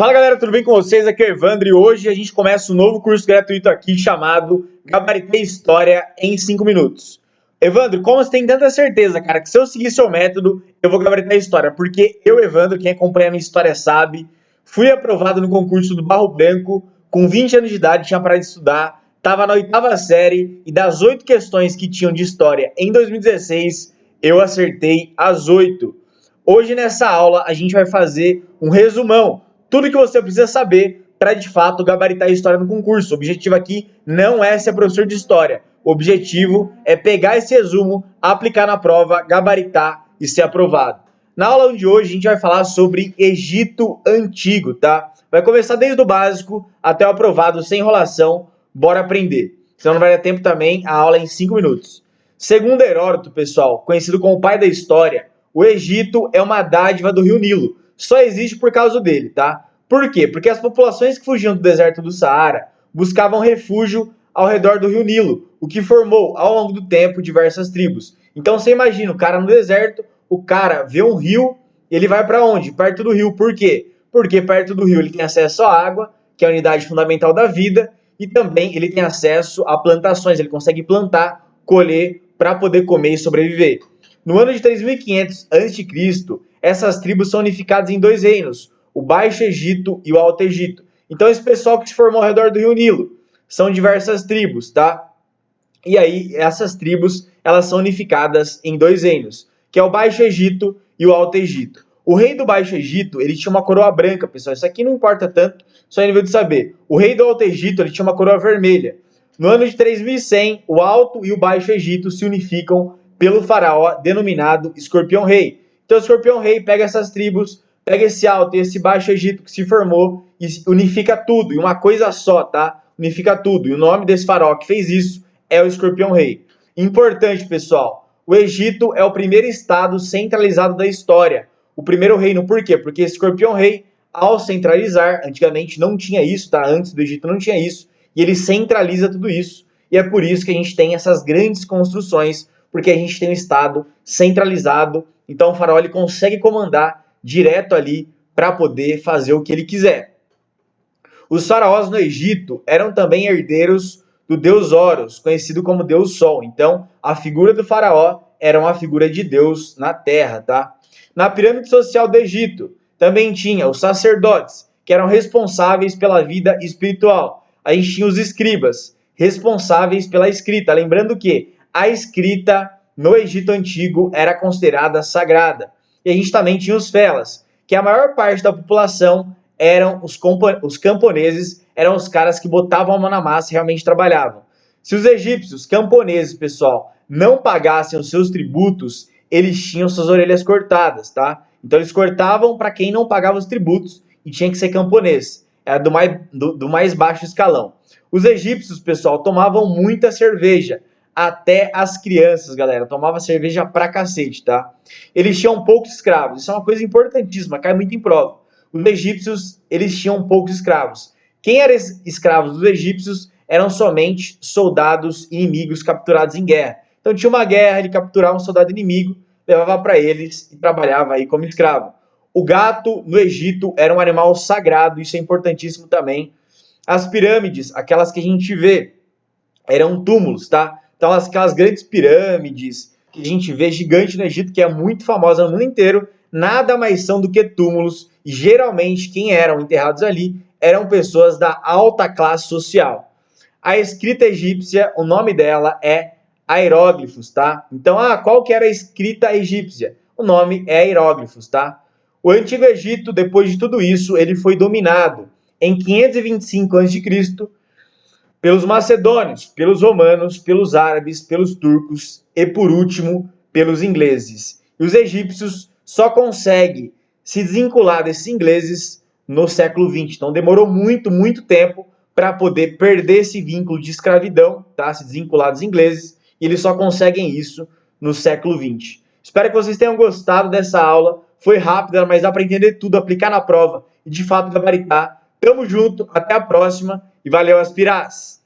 Fala galera, tudo bem com vocês? Aqui é o Evandro e hoje a gente começa um novo curso gratuito aqui chamado Gabaritei História em 5 minutos. Evandro, como você tem tanta certeza, cara, que se eu seguir seu método, eu vou gabaritar a história? Porque eu, Evandro, quem acompanha a minha história sabe, fui aprovado no concurso do Barro Branco, com 20 anos de idade, tinha parado de estudar, estava na 8ª série e das 8 questões que tinham de história em 2016, eu acertei as 8. Hoje nessa aula a gente vai fazer um resumão. Tudo que você precisa saber para, de fato, gabaritar a história no concurso. O objetivo aqui não é ser professor de história. O objetivo é pegar esse resumo, aplicar na prova, gabaritar e ser aprovado. Na aula de hoje, a gente vai falar sobre Egito Antigo, tá? Vai começar desde o básico até o aprovado, sem enrolação. Bora aprender. Senão não vai dar tempo também, a aula é em 5 minutos. Segundo Heródoto, pessoal, conhecido como o pai da história, o Egito é uma dádiva do rio Nilo. Só existe por causa dele, tá? Por quê? Porque as populações que fugiam do deserto do Saara buscavam refúgio ao redor do rio Nilo, o que formou, ao longo do tempo, diversas tribos. Então você imagina, o cara no deserto, o cara vê um rio, ele vai para onde? Perto do rio. Por quê? Porque perto do rio ele tem acesso à água, que é a unidade fundamental da vida, e também ele tem acesso a plantações, ele consegue plantar, colher, para poder comer e sobreviver. No ano de 3500 a.C., essas tribos são unificadas em 2 reinos, o Baixo Egito e o Alto Egito. Então esse pessoal que se formou ao redor do rio Nilo são diversas tribos, tá? E aí essas tribos, elas são unificadas em 2 reinos, que é o Baixo Egito e o Alto Egito. O rei do Baixo Egito, ele tinha uma coroa branca, pessoal. Isso aqui não importa tanto, só é nível de saber. O rei do Alto Egito, ele tinha uma coroa vermelha. No ano de 3100, o Alto e o Baixo Egito se unificam pelo faraó denominado Escorpião Rei. Então o Escorpião Rei pega essas tribos, pega esse Alto e esse Baixo Egito que se formou e unifica tudo, em uma coisa só, tá? Unifica tudo. E o nome desse faraó que fez isso é o Escorpião Rei. Importante, pessoal, o Egito é o primeiro estado centralizado da história. O primeiro reino, por quê? Porque esse Escorpião Rei, ao centralizar, antigamente não tinha isso, tá? Antes do Egito não tinha isso, e ele centraliza tudo isso. E é por isso que a gente tem essas grandes construções, porque a gente tem um estado centralizado, então o faraó ele consegue comandar direto ali para poder fazer o que ele quiser. Os faraós no Egito eram também herdeiros do deus Horus, conhecido como Deus Sol. Então, a figura do faraó era uma figura de Deus na terra, tá? Na pirâmide social do Egito, também tinha os sacerdotes, que eram responsáveis pela vida espiritual. A gente tinha os escribas, responsáveis pela escrita. Lembrando que a escrita no Egito Antigo era considerada sagrada. E a gente também tinha os felas, que a maior parte da população eram os camponeses, eram os caras que botavam a mão na massa e realmente trabalhavam. Se os egípcios, camponeses, pessoal, não pagassem os seus tributos, eles tinham suas orelhas cortadas, tá? Então eles cortavam para quem não pagava os tributos e tinha que ser camponês. Era do mais baixo escalão. Os egípcios, pessoal, tomavam muita cerveja. Até as crianças, galera, tomavam cerveja pra cacete, tá? Eles tinham poucos escravos. Isso é uma coisa importantíssima, cai muito em prova. Os egípcios, eles tinham poucos escravos. Quem era escravos dos egípcios eram somente soldados inimigos capturados em guerra. Então tinha uma guerra, ele capturava um soldado inimigo, levava para eles e trabalhava aí como escravo. O gato no Egito era um animal sagrado, isso é importantíssimo também. As pirâmides, aquelas que a gente vê, eram túmulos, tá? Então aquelas grandes pirâmides que a gente vê gigante no Egito, que é muito famosa no mundo inteiro, nada mais são do que túmulos. E geralmente quem eram enterrados ali eram pessoas da alta classe social. A escrita egípcia, o nome dela é hieróglifos, tá? Então, qual que era a escrita egípcia? O nome é hieróglifos, tá? O Antigo Egito, depois de tudo isso, ele foi dominado em 525 a.C. pelos macedônios, pelos romanos, pelos árabes, pelos turcos e, por último, pelos ingleses. E os egípcios só conseguem se desvincular desses ingleses no século XX. Então demorou muito, muito tempo para poder perder esse vínculo de escravidão, tá? Se desvincular dos ingleses, e eles só conseguem isso no século XX. Espero que vocês tenham gostado dessa aula. Foi rápida, mas dá para entender tudo, aplicar na prova e de fato gabaritar. Tamo junto, até a próxima e valeu, aspirás!